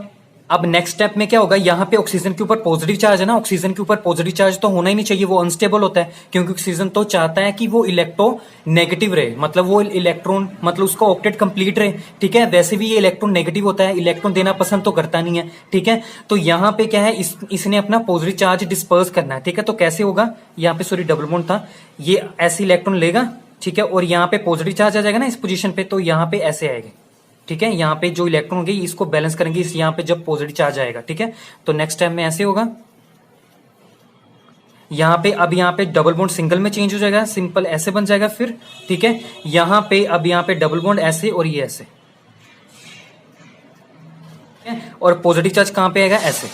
A: अब नेक्स्ट स्टेप में क्या होगा, यहाँ पे ऑक्सीजन के ऊपर पॉजिटिव चार्ज है ना, ऑक्सीजन के ऊपर पॉजिटिव चार्ज तो होना ही नहीं चाहिए, वो अनस्टेबल होता है, क्योंकि ऑक्सीजन तो चाहता है कि वो इलेक्ट्रो नेगेटिव रहे, मतलब वो इलेक्ट्रॉन, मतलब उसका ऑक्टेट कंप्लीट रहे, ठीक है। वैसे भी ये इलेक्ट्रॉन नेगेटिव होता है, इलेक्ट्रॉन देना पसंद तो करता नहीं है, ठीक है। तो यहाँ पे क्या है, इसने अपना पॉजिटिव चार्ज डिस्पर्स करना है, ठीक है। तो कैसे होगा, यहाँ पे सॉरी डबल बॉन्ड था, ये ऐसे इलेक्ट्रॉन लेगा, ठीक है, और यहाँ पे पॉजिटिव चार्ज आ जाएगा ना इस पोजीशन पे, तो यहाँ पे ऐसे आएगा, ठीक है। यहाँ पे जो इलेक्ट्रॉन होंगे इसको बैलेंस करेंगे इस, यहाँ पे जब पॉजिटिव चार्ज आएगा, ठीक है। तो नेक्स्ट टाइम में ऐसे होगा, यहाँ पे अब यहाँ पे डबल बॉन्ड सिंगल में चेंज हो जाएगा, सिंपल ऐसे बन जाएगा फिर, ठीक है। यहाँ पे अब यहाँ पे डबल बॉन्ड ऐसे और ये ऐसे, और पॉजिटिव चार्ज कहां पे आएगा, ऐसे,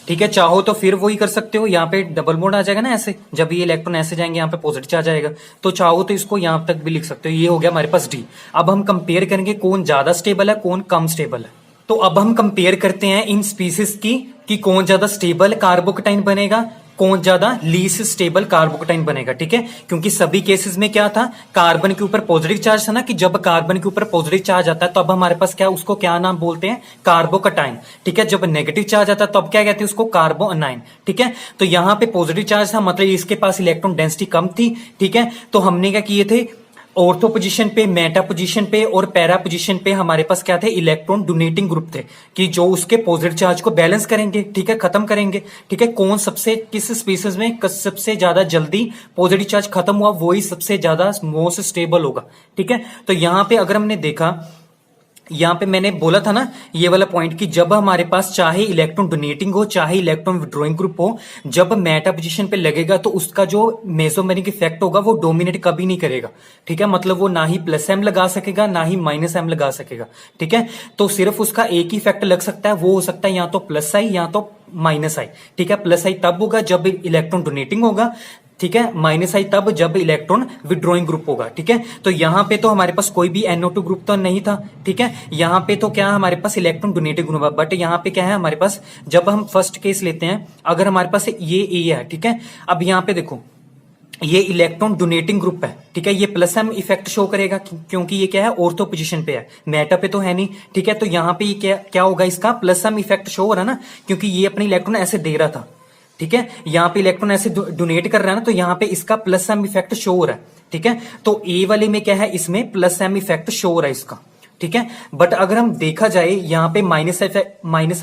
A: ठीक है। चाहो तो फिर वही कर सकते हो, यहाँ पे डबल बॉन्ड आ जाएगा ना ऐसे, जब ये इलेक्ट्रॉन ऐसे जाएंगे यहाँ पे पॉजिटिव चार्ज आएगा, तो चाहो तो इसको यहाँ तक भी लिख सकते हो। ये हो गया हमारे पास डी। अब हम कंपेयर करेंगे कौन ज्यादा स्टेबल है, कौन कम स्टेबल है। तो अब हम कंपेयर करते हैं इन स्पीसीज की कि कौन ज्यादा स्टेबल कार्बोकेटाइन बनेगा, कौन ज्यादा लीस्ट स्टेबल कार्बोकेटाइन बनेगा, ठीक है। क्योंकि सभी केसेस में क्या था, कार्बन के ऊपर पॉजिटिव चार्ज था ना, कि जब कार्बन के ऊपर पॉजिटिव चार्ज आता है तो अब हमारे पास क्या, उसको क्या नाम बोलते हैं, कार्बोकेटाइन, ठीक है। जब नेगेटिव चार्ज आता है तो अब क्या कहते हैं उसको, कार्बोअनाइन, ठीक है। तो यहाँ पे पॉजिटिव चार्ज था, मतलब इसके पास इलेक्ट्रॉन डेंसिटी कम थी, ठीक है। तो हमने क्या किए थे, ऑर्थो पोजीशन पे, मेटा पोजीशन पे और पैरा पोजीशन पे हमारे पास क्या थे, इलेक्ट्रॉन डोनेटिंग ग्रुप थे, कि जो उसके पॉजिटिव चार्ज को बैलेंस करेंगे, ठीक है, खत्म करेंगे, ठीक है। कौन सबसे, किस स्पीसीज में सबसे ज्यादा जल्दी पॉजिटिव चार्ज खत्म हुआ, वही सबसे ज्यादा मोस्ट स्टेबल होगा, ठीक है। तो यहां पे अगर हमने देखा, यहां पे मैंने बोला था ना ये वाला पॉइंट, कि जब हमारे पास चाहे इलेक्ट्रॉन डोनेटिंग हो चाहे इलेक्ट्रॉन विड्रॉइंग ग्रुप हो, जब मेटा पोजीशन पे लगेगा तो उसका जो मेसोमेरिक इफेक्ट होगा वो डोमिनेट कभी नहीं करेगा, ठीक है। मतलब वो ना ही प्लस एम लगा सकेगा ना ही माइनस एम लगा सकेगा, ठीक है। तो सिर्फ उसका एक ही इफेक्ट लग सकता है, वो हो सकता है या तो प्लस आई या तो माइनस आई, ठीक है। प्लस आई तब होगा जब इलेक्ट्रॉन डोनेटिंग होगा, ठीक है। माइनस आई तब जब इलेक्ट्रॉन विड्रॉइंग ग्रुप होगा, ठीक है। तो यहां पे तो हमारे पास कोई भी NO2 ग्रुप तो नहीं था, ठीक है। यहां पे तो क्या हमारे पास इलेक्ट्रॉन डोनेटिंग ग्रुप है, बट यहां पे क्या है हमारे पास, जब हम फर्स्ट केस लेते हैं, अगर हमारे पास ये ए है, ठीक है। अब यहां पे देखो ये इलेक्ट्रॉन डोनेटिंग ग्रुप है, ठीक है। ये प्लस एम इफेक्ट शो करेगा क्योंकि ये क्या है, ऑर्थो पोजीशन पे है, मेटा पे तो है नहीं, ठीक है। तो यहां पे ये क्या होगा, इसका प्लस एम इफेक्ट शो हो रहा है ना, क्योंकि ये अपने इलेक्ट्रॉन ऐसे दे रहा था, ठीक है। यहाँ पे इलेक्ट्रॉन ऐसे डोनेट कर रहा है ना, तो यहाँ पे इसका प्लस एम इफेक्ट शो हो रहा है, ठीक है। तो ए वाले में क्या है, इसमें प्लस एम इफेक्ट शो हो रहा है इसका, ठीक है। बट अगर हम देखा जाए यहाँ पे माइनस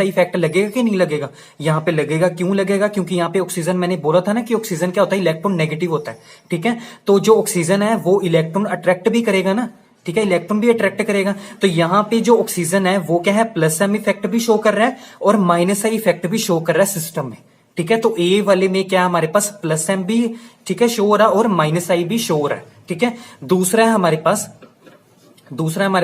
A: आई इफेक्ट लगेगा कि नहीं लगेगा, यहाँ पे लगेगा। क्यों लगेगा, क्योंकि यहाँ पे ऑक्सीजन, मैंने बोला था ना कि ऑक्सीजन क्या होता है, इलेक्ट्रॉन नेगेटिव होता है, ठीक है। तो जो ऑक्सीजन है वो इलेक्ट्रॉन अट्रैक्ट भी करेगा ना, ठीक है, इलेक्ट्रॉन भी अट्रैक्ट करेगा। तो यहाँ पे जो ऑक्सीजन है वो क्या है, प्लस एम इफेक्ट भी शो कर रहा है और माइनस आई इफेक्ट भी शो कर रहा है सिस्टम में, ठीक है। तो ए वाले में क्या हमारे पास प्लस एम भी, ठीक है, शो हो रहा है और माइनस आई भी शो हो रहा है, ठीक है। दूसरा है हमारे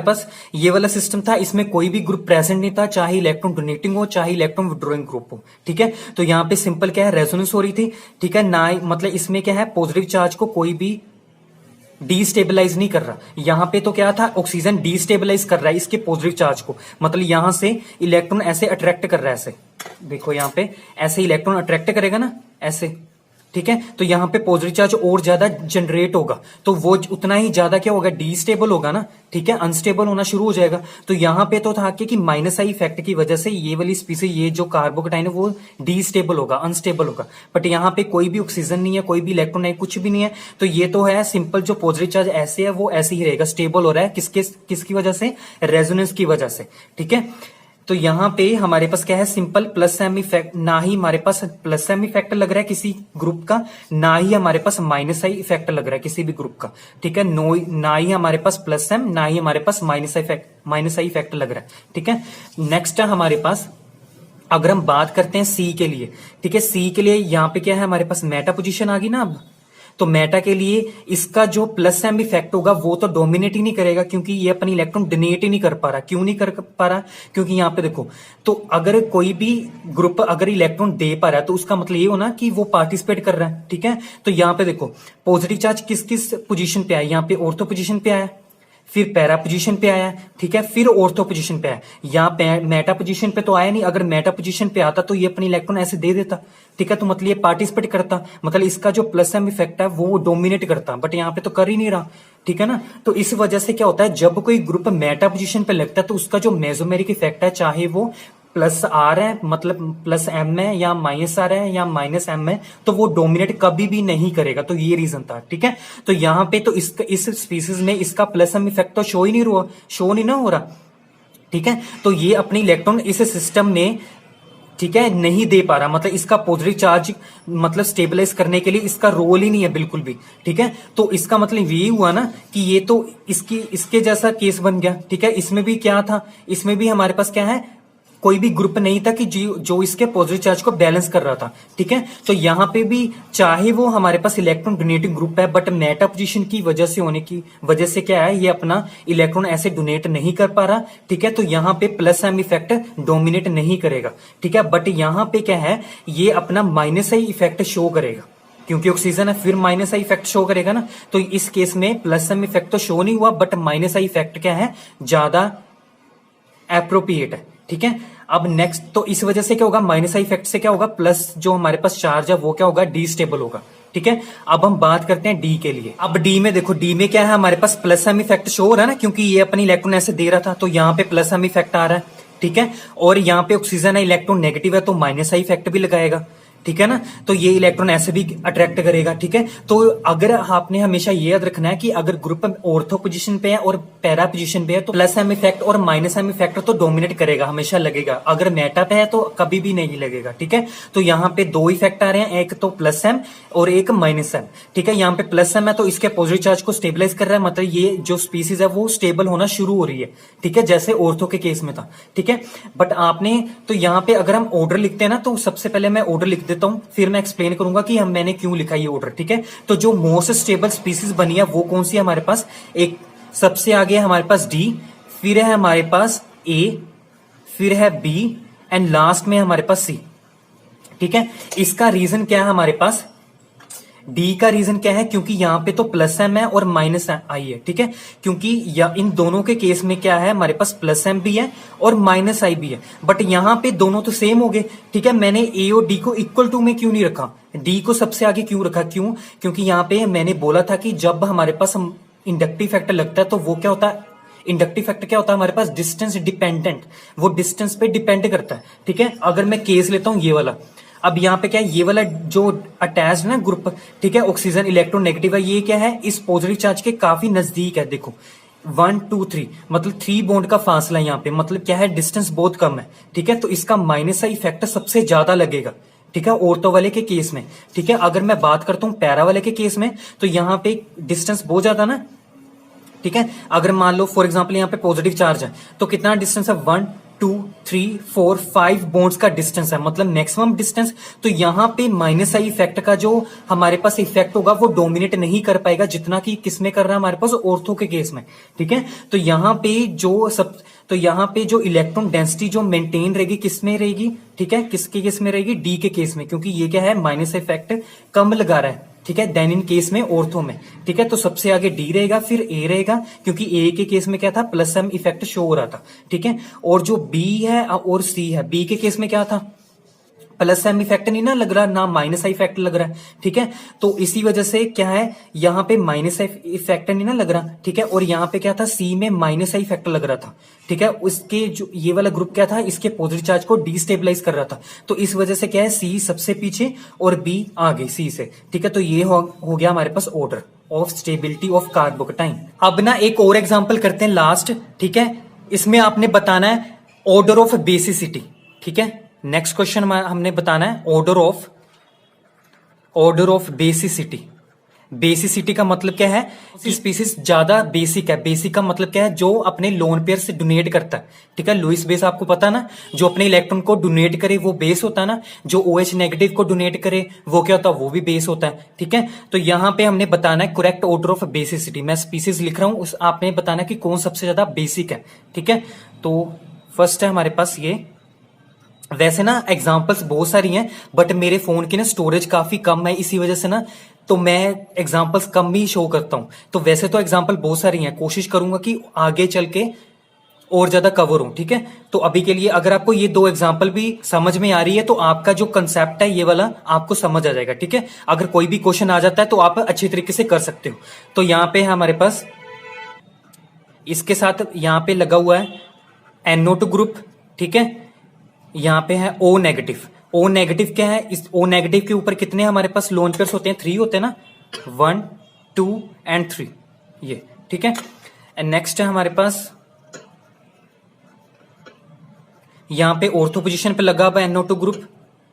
A: पास ये वाला सिस्टम था, इसमें कोई भी ग्रुप प्रेजेंट नहीं था, चाहे इलेक्ट्रॉन डोनेटिंग हो चाहे इलेक्ट्रॉन विड्रॉइंग ग्रुप हो, ठीक है। तो यहाँ पे सिंपल क्या है, रेजोनेंस हो रही थी, ठीक है ना, मतलब इसमें क्या है, पॉजिटिव चार्ज को कोई भी डीस्टेबलाइज नहीं कर रहा। यहां पे तो क्या था, ऑक्सीजन डीस्टेबलाइज कर रहा है इसके पॉजिटिव चार्ज को, मतलब यहां से इलेक्ट्रॉन ऐसे अट्रैक्ट कर रहा है, ऐसे देखो यहाँ पे ऐसे इलेक्ट्रॉन अट्रैक्ट करेगा ना ऐसे, ठीक है। तो यहाँ पे पॉजिटिव चार्ज और ज्यादा जनरेट होगा, तो वो उतना ही ज्यादा क्या होगा, डी स्टेबल होगा ना, ठीक है, अनस्टेबल होना शुरू हो जाएगा। तो यहाँ पे तो था कि माइनस आई इफेक्ट की वजह से ये वाली स्पीसीज, ये जो कार्बोकेटाइन है वो डी स्टेबल होगा, अनस्टेबल होगा। बट यहाँ पे कोई भी ऑक्सीजन नहीं है, कोई भी इलेक्ट्रॉन नहीं, कुछ भी नहीं है, तो ये तो है सिंपल, जो पॉजिटिव चार्ज ऐसे है वो ऐसे ही रहेगा, स्टेबल हो रहा है। किसकी वजह से, रेजोनेंस की वजह से, ठीक है। तो यहाँ पे हमारे पास क्या है, सिंपल प्लस एम इफेक्ट, ना ही हमारे पास प्लस एम इफेक्ट लग रहा है किसी ग्रुप का, ना ही हमारे पास माइनस आई इफेक्ट लग रहा है किसी भी ग्रुप का, ठीक है। ना ही हमारे पास प्लस एम, ना ही हमारे पास माइनस आई इफेक्ट लग रहा है, ठीक है। नेक्स्ट है हमारे पास, अगर हम बात करते हैं सी के लिए, ठीक है, सी के लिए यहाँ पे क्या है हमारे पास, मेटा पोजीशन आ गई ना अब। तो मेटा के लिए इसका जो प्लस एम इफेक्ट होगा वो तो डोमिनेट ही नहीं करेगा, क्योंकि ये अपनी इलेक्ट्रॉन डोनेट ही नहीं कर पा रहा। क्यों नहीं कर पा रहा, क्योंकि यहाँ पे देखो, तो अगर कोई भी ग्रुप अगर इलेक्ट्रॉन दे पा रहा है तो उसका मतलब ये होना कि वो पार्टिसिपेट कर रहा है, ठीक है। तो यहाँ पे देखो पॉजिटिव चार्ज किस किस पोजीशन पे आया, यहाँ पे ऑर्थो पोजीशन पे आया, फिर पैरा पोजीशन पे आया, ठीक है, फिर ऑर्थो पोजीशन पे आया। यहाँ मेटा पोजीशन पे तो आया नहीं, अगर मेटा पोजीशन पे आता तो ये अपनी इलेक्ट्रॉन ऐसे दे देता, ठीक है। तो मतलब ये पार्टिसिपेट करता, मतलब इसका जो प्लस एम इफेक्ट है वो डोमिनेट करता, बट यहाँ पे तो कर ही नहीं रहा, ठीक है ना। तो इस वजह से क्या होता है, जब कोई ग्रुप मेटा पोजीशन पे लगता है तो उसका जो मेसोमेरिक इफेक्ट है, चाहे वो प्लस आर है, मतलब प्लस एम है, या माइनस आर है, या माइनस एम है, तो वो डोमिनेट कभी भी नहीं करेगा। तो ये रीजन था, ठीक है। तो यहाँ पे तो इस स्पीसीज में इसका प्लस एम इफेक्ट तो शो नहीं ना हो रहा, ठीक है। तो ये अपनी इलेक्ट्रॉन इस सिस्टम में, ठीक है, नहीं दे पा रहा, मतलब इसका पॉजिटिव चार्ज मतलब स्टेबलाइज करने के लिए इसका रोल ही नहीं है बिल्कुल भी, ठीक है। तो इसका मतलब ये हुआ ना कि ये तो इसके जैसा केस बन गया, ठीक है। इसमें भी क्या था, इसमें भी हमारे पास क्या है, कोई भी ग्रुप नहीं था कि जो इसके पॉजिटिव चार्ज को बैलेंस कर रहा था, ठीक है। तो यहाँ पे भी चाहे वो हमारे पास इलेक्ट्रॉन डोनेटिंग ग्रुप है, बट मेटा पोजीशन की वजह से होने की वजह से क्या है, ये अपना इलेक्ट्रॉन ऐसे डोनेट नहीं कर पा रहा, ठीक है। तो यहाँ पे प्लस एम इफेक्ट डोमिनेट नहीं करेगा, ठीक है। बट यहाँ पे क्या है, ये अपना माइनस आई इफेक्ट शो करेगा, क्योंकि ऑक्सीजन है, फिर माइनस आई इफेक्ट शो करेगा ना। तो इस केस में प्लस एम इफेक्ट तो शो नहीं हुआ, बट माइनस आई इफेक्ट क्या है, ज्यादा एप्रोप्रिएट है, ठीक है। अब नेक्स्ट, तो इस वजह से क्या होगा, माइनस आई इफेक्ट से क्या होगा, प्लस जो हमारे पास चार्ज है वो क्या होगा, डी स्टेबल होगा, ठीक है। अब हम बात करते हैं डी के लिए। अब डी में देखो, डी में क्या है हमारे पास, प्लस एम इफेक्ट शो हो रहा है ना, क्योंकि ये अपनी इलेक्ट्रॉन ऐसे दे रहा था, तो यहाँ पे प्लस एम इफेक्ट आ रहा है, ठीक है। और यहाँ पे ऑक्सीजन है, इलेक्ट्रॉन नेगेटिव है, तो माइनस आई इफेक्ट भी लगाएगा, ठीक है ना। तो ये इलेक्ट्रॉन ऐसे भी अट्रैक्ट करेगा, ठीक है। तो अगर आपने हमेशा ये याद रखना है कि अगर ग्रुप ऑर्थो पोजीशन पे है और पैरा पोजीशन पे है, तो प्लस एम इफेक्ट और माइनस एम इफेक्ट तो डोमिनेट करेगा, हमेशा लगेगा। अगर मेटा पे है तो कभी भी नहीं लगेगा, ठीक है। तो यहाँ पे दो इफेक्ट आ रहे हैं, एक तो प्लस एम और एक माइनस एम, ठीक है। यहाँ पे प्लस एम है तो इसके पॉजिटिव चार्ज को स्टेबलाइज कर रहा है, मतलब ये जो स्पीसीज है वो स्टेबल होना शुरू हो रही है, ठीक है, जैसे ऑर्थो के केस में था, ठीक है। बट आपने तो यहाँ पे अगर हम ऑर्डर लिखते हैं ना, तो सबसे पहले मैं ऑर्डर लिख देता हूं, फिर मैं एक्सप्लेन करूंगा कि मैंने क्यों लिखा ये ऑर्डर, ठीक है। तो जो मोस्ट स्टेबल स्पीसीज बनी है वो कौन सी है हमारे पास, एक सबसे आगे है हमारे पास डी, फिर है हमारे पास ए, फिर है बी, एंड लास्ट में हमारे पास सी, ठीक है। इसका रीजन क्या है हमारे पास, डी का रीजन क्या है, क्योंकि यहाँ पे तो प्लस एम है और माइनस आई है, ठीक है। क्योंकि इन दोनों के केस में क्या है, हमारे पास प्लस एम भी है और माइनस आई भी है, बट यहाँ पे दोनों तो सेम हो गए, ठीक है। मैंने ए और डी को इक्वल टू में क्यों नहीं रखा, डी को सबसे आगे क्यों रखा, क्योंकि यहाँ पे मैंने बोला था कि जब हमारे पास इंडक्टिव फैक्टर लगता है तो वो क्या होता है, इंडक्टिव फैक्टर क्या होता है हमारे पास, डिस्टेंस डिपेंडेंट, वो डिस्टेंस पे डिपेंड करता है, ठीक है। अगर मैं केस लेता हूं ये वाला, अब यहाँ पे क्या है, ये वाला जो अटैच ना ग्रुप, ठीक है, ऑक्सीजन इलेक्ट्रॉन नेगेटिव है, ये क्या है, इस पॉजिटिव चार्ज के काफी नजदीक है। देखो 1 2 3, मतलब 3 बॉन्ड का फासला यहाँ पे, मतलब क्या है, डिस्टेंस बहुत कम है, ठीक है। तो इसका माइनस आई इफेक्ट सबसे ज्यादा लगेगा, ठीक है, ऑर्थो वाले के केस में, ठीक है। अगर मैं बात करता हूँ पैरा वाले के केस में, तो यहाँ पे डिस्टेंस बहुत ज्यादा ना, ठीक है। अगर मान लो फॉर एग्जांपल यहाँ पे पॉजिटिव चार्ज है, तो कितना डिस्टेंस है, 1 2 3 4 5 बॉन्ड्स का डिस्टेंस है, मतलब मैक्सिमम डिस्टेंस। तो यहाँ पे माइनस आई इफेक्ट का जो हमारे पास इफेक्ट होगा वो डोमिनेट नहीं कर पाएगा, जितना कि किसमें कर रहा है हमारे पास, ऑर्थो के केस में, ठीक है। तो यहाँ पे जो इलेक्ट्रॉन डेंसिटी जो मेंटेन रहेगी, किसमें रहेगी, ठीक है, किसके केस में रहेगी, डी के केस में, क्योंकि ये क्या है, माइनस इफेक्ट कम लगा रहा है, ठीक है, देन इन केस में ऑर्थो में, ठीक है। तो सबसे आगे डी रहेगा, फिर ए रहेगा, क्योंकि ए के केस में क्या था, प्लस एम इफेक्ट शो हो रहा था, ठीक है। और जो बी है और सी है, बी के केस में क्या था, प्लस एम इफेक्ट नहीं ना लग रहा, ना माइनस आई इफेक्ट लग रहा है, ठीक है। तो इसी वजह से क्या है, यहाँ पे माइनस आई इफेक्ट नहीं ना लग रहा, ठीक है। और यहाँ पे क्या था, सी में माइनस आई इफेक्ट लग रहा था, ठीक है। उसके जो ये वाला ग्रुप क्या था, इसके पॉजिटिव चार्ज को डिस्टेबलाइज कर रहा था। तो इस वजह से क्या है, सी सबसे पीछे और बी आगे सी से, ठीक है। तो ये हो गया हमारे पास order of stability of carbocation. अब ना एक और एग्जांपल करते हैं लास्ट, ठीक है। इसमें आपने बताना है ऑर्डर ऑफ बेसिसिटी, ठीक है। नेक्स्ट क्वेश्चन हमने बताना है ऑर्डर ऑफ बेसिसिटी। बेसिसिटी का मतलब क्या है, स्पीसीज ज्यादा बेसिक है। बेसिक का मतलब क्या है, जो अपने लोन पेयर से डोनेट करता है, ठीक है। लुईस बेस आपको पता ना, जो अपने इलेक्ट्रॉन को डोनेट करे वो बेस होता है ना, जो OH नेगेटिव को डोनेट करे वो क्या होता है, वो भी बेस होता है, ठीक है। तो यहां पे हमने बताना है करेक्ट ऑर्डर ऑफ बेसिसिटी। मैं स्पीसीज लिख रहा हूं, आपने बताना कि कौन सबसे ज्यादा बेसिक है, ठीक है। तो फर्स्ट है हमारे पास ये, वैसे ना एग्जांपल्स बहुत सारी हैं बट मेरे फोन की ना स्टोरेज काफी कम है, इसी वजह से ना तो मैं एग्जांपल्स कम ही शो करता हूं। तो वैसे तो एग्जांपल बहुत सारी हैं, कोशिश करूंगा कि आगे चल के और ज्यादा कवर हो, ठीक है। तो अभी के लिए अगर आपको ये 2 एग्जांपल भी समझ में आ रही है तो आपका जो कंसेप्ट है ये वाला आपको समझ आ जाएगा, ठीक है। अगर कोई भी क्वेश्चन आ जाता है तो आप अच्छी तरीके से कर सकते हो। तो यहाँ पे है हमारे पास, इसके साथ यहाँ पे लगा हुआ है NO2 ग्रुप, ठीक है। यहाँ पे है O नेगेटिव। O नेगेटिव क्या है, इस O नेगेटिव के ऊपर कितने हमारे पास लोन पेयर्स होते हैं, 3 होते हैं ना, 1 2 एंड 3, ये, ठीक है। एंड नेक्स्ट है हमारे पास, यहां पे ऑर्थो पोजीशन पे लगा हुआ NO2 ग्रुप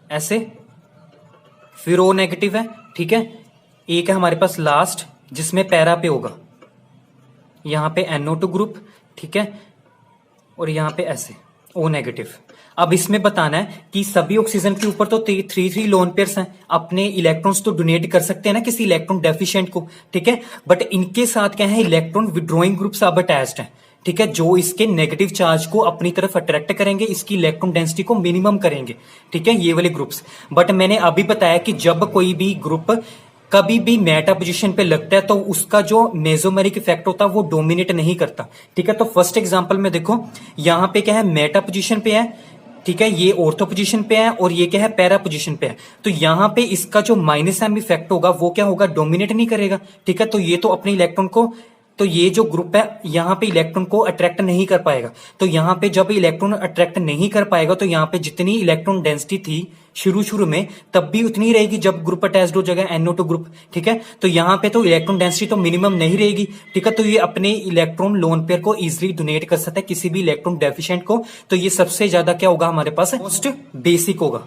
A: ऐसे, फिर O नेगेटिव है, ठीक है। एक है हमारे पास लास्ट जिसमें पैरा पे होगा, यहां पे NO2 ग्रुप, ठीक है। और यहां पे ऐसे O नेगेटिव। अब इसमें बताना है कि सभी ऑक्सीजन के ऊपर तो 3 लोन पेयर्स हैं, अपने इलेक्ट्रॉन्स तो डोनेट कर सकते हैं ना किसी इलेक्ट्रॉन डेफिशिएंट को, ठीक है। बट इनके साथ क्या है, इलेक्ट्रॉन विड्रॉइंग ग्रुप सब अटैच्ड है, ठीक है, जो इसके नेगेटिव चार्ज को अपनी तरफ अट्रैक्ट करेंगे, इसकी इलेक्ट्रॉन डेंसिटी को मिनिमम करेंगे, ठीक है, ये वाले ग्रुप्स। बट मैंने अभी बताया कि जब कोई भी ग्रुप कभी भी मेटा पोजीशन पे लगता है तो उसका जो मेसोमेरिक इफेक्ट होता है वो डोमिनेट नहीं करता, ठीक है। तो फर्स्ट एग्जांपल में देखो, यहां पे क्या है, मेटा पोजीशन पे है, ठीक है, ये ऑर्थो पोजीशन पे है, और ये क्या है, पैरा पोजीशन पे है। तो यहां पे इसका जो माइनस एम इफेक्ट होगा वो क्या होगा, डोमिनेट नहीं करेगा, ठीक है। तो ये तो अपने इलेक्ट्रॉन को, तो ये जो ग्रुप है यहां पे इलेक्ट्रॉन को अट्रैक्ट नहीं कर पाएगा। तो यहां पे जब इलेक्ट्रॉन अट्रैक्ट नहीं कर पाएगा तो यहां पे जितनी इलेक्ट्रॉन डेंसिटी थी शुरू में तब भी उतनी ही रहेगी जब ग्रुप अटैच्ड हो जाएगा NO2 ग्रुप, ठीक है। तो यहां पे तो इलेक्ट्रॉन डेंसिटी तो मिनिमम नहीं रहेगी, ठीक है। तो ये अपने इलेक्ट्रॉन लोन पेयर को इजिली डोनेट कर सकता है किसी भी इलेक्ट्रॉन डेफिशिएंट को। तो ये सबसे ज्यादा क्या होगा हमारे पास, मोस्ट बेसिक होगा,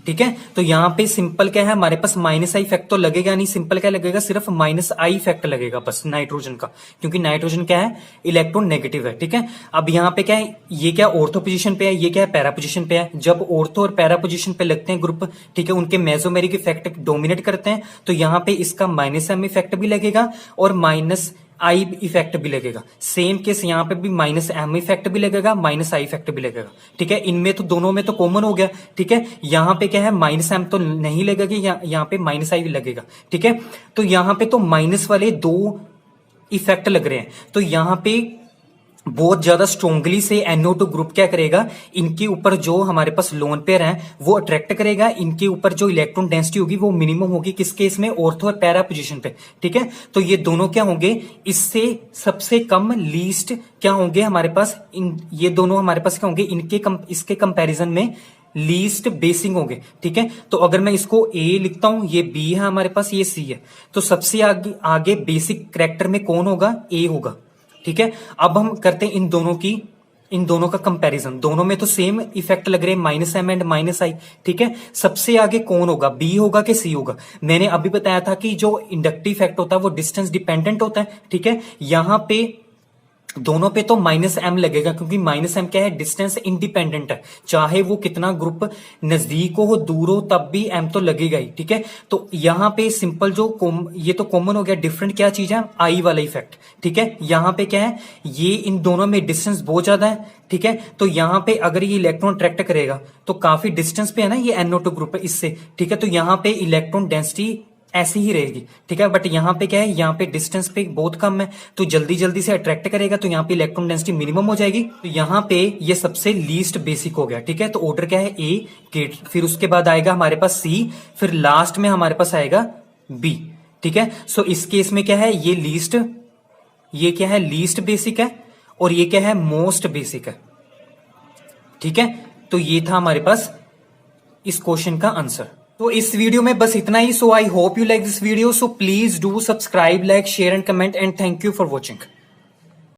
A: ठीक है। तो यहां पे सिंपल क्या है हमारे पास, माइनस आई इफेक्ट तो लगेगा नहीं, सिंपल क्या लगेगा, सिर्फ माइनस आई इफेक्ट लगेगा बस नाइट्रोजन का, क्योंकि नाइट्रोजन क्या है, इलेक्ट्रॉन नेगेटिव है, ठीक है। अब यहां पे क्या है, ये क्या ऑर्थो पोजीशन पे है, ये क्या है, पैरा पोजीशन पे है। जब ऑर्थो और पैरा पोजीशन पे लगते हैं ग्रुप, ठीक है, उनके मेसोमेरिक इफेक्ट डोमिनेट करते हैं, तो यहां पे इसका माइनस एम इफेक्ट भी लगेगा और माइनस आई इफेक्ट भी लगेगा। सेम केस यहाँ पे भी माइनस एम इफेक्ट भी लगेगा, माइनस आई इफेक्ट भी लगेगा, ठीक है। इनमें तो दोनों में तो कॉमन हो गया, ठीक है। यहाँ पे क्या है, माइनस एम तो नहीं लगेगा, यहाँ पे माइनस आई भी लगेगा, ठीक है। तो यहाँ पे तो माइनस वाले 2 इफेक्ट लग रहे हैं। तो यहाँ पे बहुत ज्यादा स्ट्रोंगली से NO2 ग्रुप क्या करेगा, इनके ऊपर जो हमारे पास लोन पेयर हैं वो अट्रैक्ट करेगा, इनके ऊपर जो इलेक्ट्रॉन डेंसिटी होगी वो मिनिमम होगी, किस केस में, ऑर्थो और पैरा पोजीशन पे, ठीक है। तो ये दोनों क्या होंगे, इससे सबसे कम लीस्ट क्या होंगे हमारे पास, ये दोनों हमारे पास क्या होंगे, इसके कंपैरिजन में लीस्ट बेसिक होंगे, ठीक है। तो अगर मैं इसको A लिखता हूं, ये B है हमारे पास, ये C है, तो सबसे आगे बेसिक करैक्टर में कौन होगा, A होगा, ठीक है। अब हम करते हैं इन दोनों का कंपैरिजन, दोनों में तो सेम इफेक्ट लग रहे हैं, माइनस एम एंड माइनस आई, ठीक है। सबसे आगे कौन होगा, बी होगा कि सी होगा। मैंने अभी बताया था कि जो इंडक्टिव इफेक्ट होता है वो डिस्टेंस डिपेंडेंट होता है, ठीक है। यहां पे दोनों पे तो माइनस एम लगेगा, क्योंकि माइनस एम क्या है, डिस्टेंस इंडिपेंडेंट है, चाहे वो कितना ग्रुप नजदीक हो दूर हो तब भी एम तो लगेगा ही, ठीक है। तो यहां पे सिंपल जो ये तो कॉमन हो गया, डिफरेंट क्या चीज है, आई वाला इफेक्ट, ठीक है। यहां पे क्या है, ये इन दोनों में डिस्टेंस बहुत ज्यादा है, ठीक है। तो यहां पे अगर ये इलेक्ट्रॉन अट्रैक्ट करेगा तो काफी डिस्टेंस पे है ना ये NO2 ग्रुप है इससे, ठीक है। तो यहां पे इलेक्ट्रॉन डेंसिटी ऐसी ही रहेगी, ठीक है। बट यहाँ पे क्या है, यहाँ पे डिस्टेंस पे बहुत कम है, तो जल्दी जल्दी से अट्रैक्ट करेगा, तो यहाँ पे इलेक्ट्रॉन डेंसिटी मिनिमम हो जाएगी। तो यहाँ पे ये सबसे लीस्ट बेसिक हो गया, ठीक है। तो ऑर्डर क्या है, ए गेट, फिर उसके बाद आएगा हमारे पास सी, फिर लास्ट में हमारे पास आएगा बी, ठीक है। सो इस केस में क्या है, ये लीस्ट, ये क्या है, लीस्ट बेसिक है, और ये क्या है, मोस्ट बेसिक है, ठीक है। तो ये था हमारे पास इस क्वेश्चन का आंसर। तो इस वीडियो में बस इतना ही। So I hope you like this video, so please do subscribe, like, share and comment, and thank you for watching.